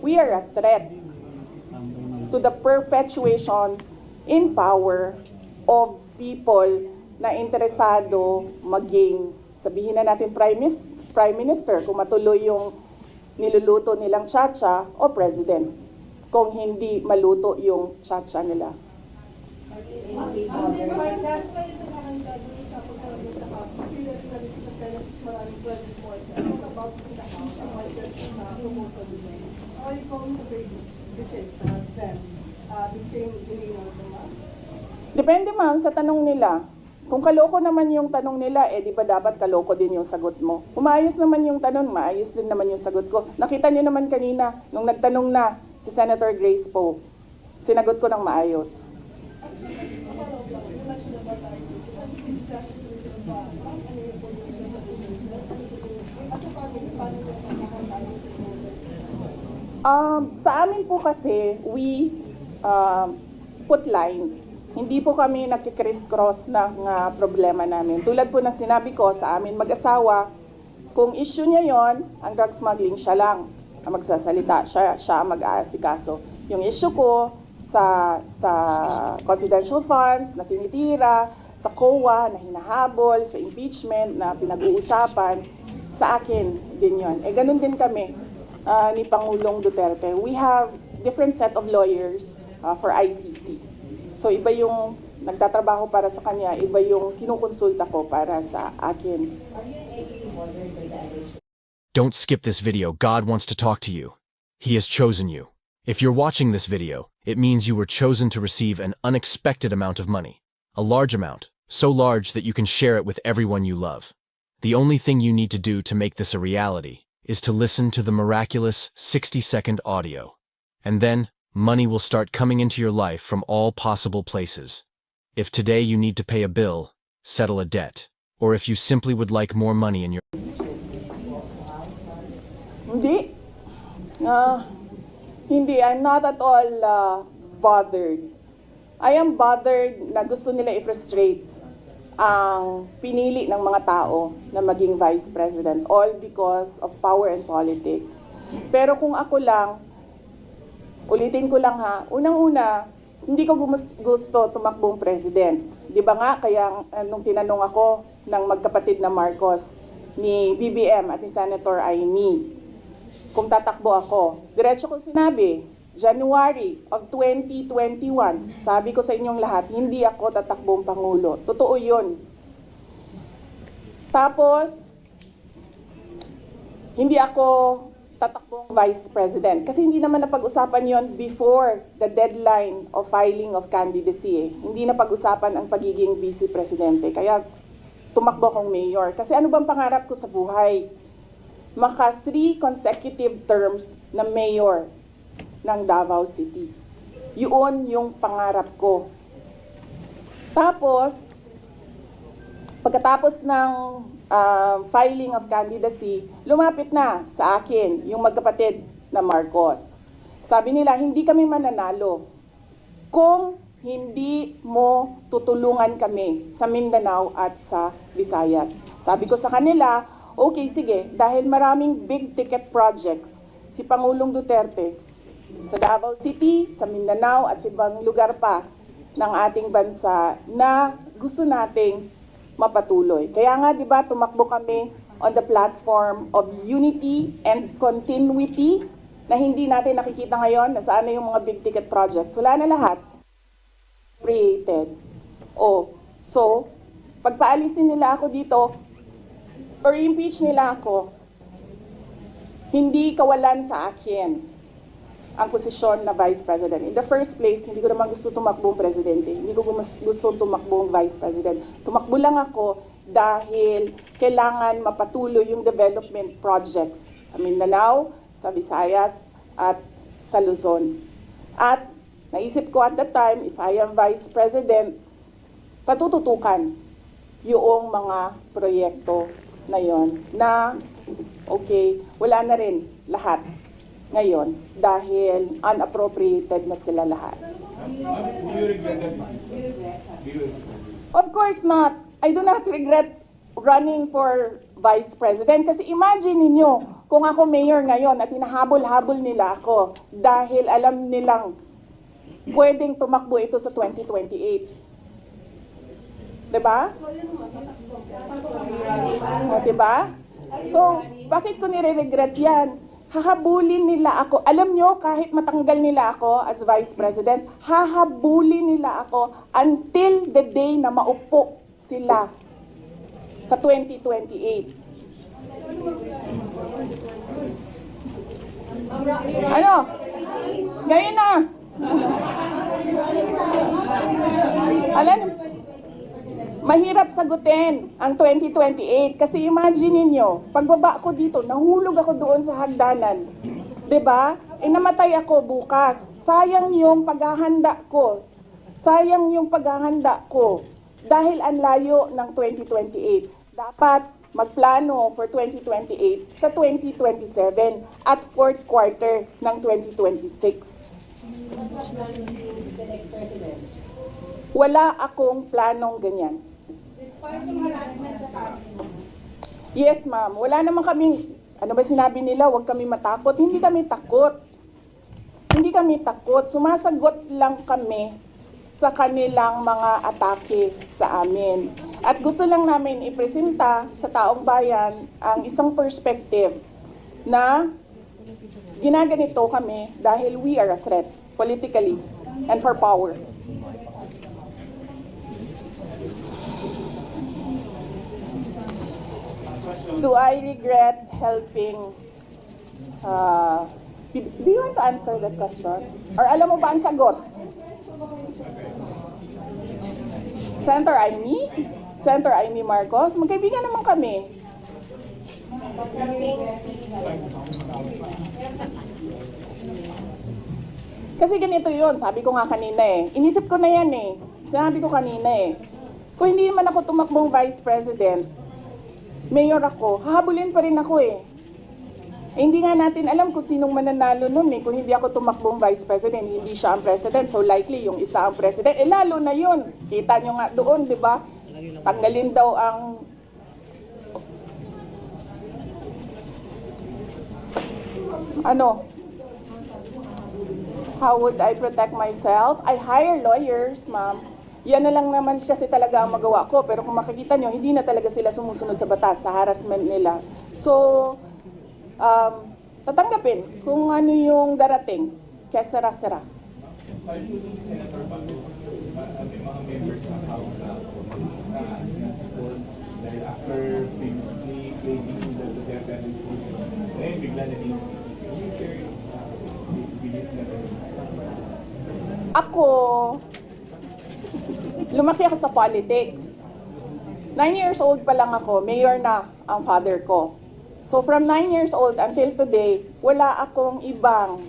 we are a threat to the perpetuation in power of people na interesado maging, sabihin na natin Prime Minister, kung matuloy yung niluluto nilang tsa-tsa, o President, kung hindi maluto yung tsa-tsa nila. Depende, ma'am, sa tanong nila. Kung kaloko naman yung tanong nila, di ba dapat kaloko din yung sagot mo? Kung maayos naman yung tanong, maayos din naman yung sagot ko. Nakita niyo naman kanina, nung nagtanong na si Senator Grace Poe, sinagot ko ng maayos. Sa amin po kasi, we put lines. Hindi po kami nagkikriss-cross ng problema namin. Tulad po na sinabi ko sa amin mag-asawa, kung issue niya yon, ang drug smuggling, siya lang ang magsasalita, siya ang mag-aasikaso. Yung issue ko sa confidential funds na tinitira, sa COA na hinahabol, sa impeachment na pinag-uusapan, sa akin din yon. Ganun din kami ni Pangulong Duterte. We have different set of lawyers for ICC. So iba yung nagtatrabaho para sa kanya, iba yung kinukonsulta ko para sa akin. Don't skip this video. God wants to talk to you. He has chosen you. If you're watching this video, it means you were chosen to receive an unexpected amount of money. A large amount, so large that you can share it with everyone you love. The only thing you need to do to make this a reality is to listen to the miraculous 60-second audio. And then, money will start coming into your life from all possible places. If today you need to pay a bill, settle a debt, or if you simply would like more money in your... Hindi, I'm not at all bothered. I am bothered na gusto nila i-frustrate ang pinili ng mga tao na maging Vice President, all because of power and politics. Pero kung ako lang, ulitin ko lang ha, unang-una, hindi ko gusto tumakbong president. Di ba nga, kaya nung tinanong ako ng magkapatid na Marcos, ni BBM at ni Senator Aimee, kung tatakbo ako, diretso ko sinabi, January of 2021, sabi ko sa inyong lahat, hindi ako tatakbong Pangulo. Totoo yun. Tapos, hindi ako tatakbong Vice President. Kasi hindi naman napag-usapan yon before the deadline of filing of candidacy. Hindi napag-usapan ang pagiging Vice Presidente. Kaya tumakbo akong mayor. Kasi ano bang pangarap ko sa buhay? Maka 3 consecutive terms na mayor ng Davao City. Yun yung pangarap ko. Tapos, pagkatapos ng filing of candidacy, lumapit na sa akin yung magkapatid na Marcos. Sabi nila, hindi kami mananalo kung hindi mo tutulungan kami sa Mindanao at sa Visayas. Sabi ko sa kanila, okay, sige, dahil maraming big ticket projects si Pangulong Duterte sa Davao City, sa Mindanao at sa ibang lugar pa ng ating bansa na gusto nating mapatuloy. Kaya nga, di ba, tumakbo kami on the platform of unity and continuity na hindi natin nakikita ngayon na saan na yung mga big ticket projects. Wala na lahat. Created. So, pagpaalisin nila ako dito or impeach nila ako, hindi kawalan sa akin ang posisyon na Vice President. In the first place, hindi ko naman gusto tumakbong Presidente. Hindi ko gusto tumakbong Vice President. Tumakbo lang ako dahil kailangan mapatuloy yung development projects sa Mindanao, sa Visayas, at sa Luzon. At naisip ko at that time, if I am Vice President, patututukan yung mga proyekto na yon na, okay, wala na rin lahat ngayon dahil unappropriated na sila lahat. Of course not. I do not regret running for Vice President. Kasi imagine ninyo, kung ako mayor ngayon at hinahabol-habol nila ako dahil alam nilang pwedeng tumakbo ito sa 2028. Diba? O, diba? So, bakit ko nire-regret yan? Hahabulin nila ako. Alam nyo, kahit matanggal nila ako as Vice President, hahabulin nila ako until the day na maupo sila sa 2028. Ano? Ngayon na. Alam, mahirap sagutin ang 2028 kasi imagine niyo, pagbaba ko dito, nahulog ako doon sa hagdanan. 'Di ba? Namatay ako bukas. Sayang yung paghahanda ko. Sayang yung paghahanda ko dahil ang layo ng 2028. Dapat magplano for 2028 sa 2027 at fourth quarter ng 2026. Wala akong planong ganyan. Yes, ma'am. Wala naman kaming, ano ba sinabi nila, huwag kami matakot. Hindi kami takot. Hindi kami takot. Sumasagot lang kami sa kanilang mga atake sa amin. At gusto lang namin ipresenta sa taong bayan ang isang perspective na ginaganito kami dahil we are a threat politically and for power. Do I regret helping? Do you want to answer that question? Or alam mo ba ang sagot? Senator Amy? Senator Amy Marcos? Magkaibigan naman kami. Kasi ganito yun, sabi ko nga kanina eh. Inisip ko na yan eh. Sinabi ko kanina eh. Kung hindi naman ako tumakbong Vice President, mayor ako, hahabulin pa rin ako eh. Hindi nga natin alam kung sinong mananalo nun eh. Kung hindi ako tumakbong Vice President, hindi siya ang President. So likely yung isa ang President. Lalo na yun. Kita nyo nga doon, di ba? Tanggalin daw ang... Ano? How would I protect myself? I hire lawyers, ma'am. Yan na lang naman kasi talaga ang magawa ko. Pero kung makikita nyo, hindi na talaga sila sumusunod sa batas, sa harassment nila. So, tatanggapin kung ano yung darating. Kaya sara-sara. Senator Bago, may mga members ng House na dahil after famously claiming the Duterte administration, ngayon bigla na din Ako, lumaki ako sa politics. 9 years old pa lang ako, mayor na ang father ko. So from 9 years old until today, wala akong ibang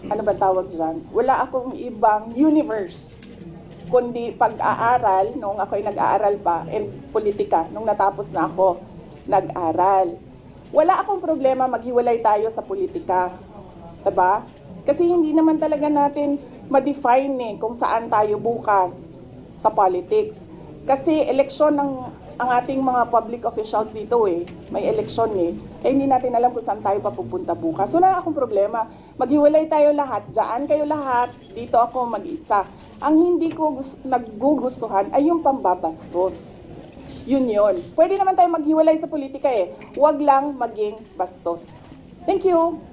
ano ba tawag dyan? Wala akong ibang universe, kundi pag-aaral, nung ako'y nag-aaral pa, and politika, nung natapos na ako nag-aral. Wala akong problema maghiwalay tayo sa politika. Diba? Kasi hindi naman talaga natin ma-define kung saan tayo bukas sa politics. Kasi eleksyon ang ating mga public officials dito eh. May eleksyon eh. Kaya hindi natin alam kung saan tayo papupunta bukas. Wala akong problema. Maghiwalay tayo lahat. Diyan kayo lahat. Dito ako mag-isa. Ang hindi ko nagugustuhan ay yung pambabastos. Yun. Pwede naman tayo maghiwalay sa politika eh. Huwag lang maging bastos. Thank you.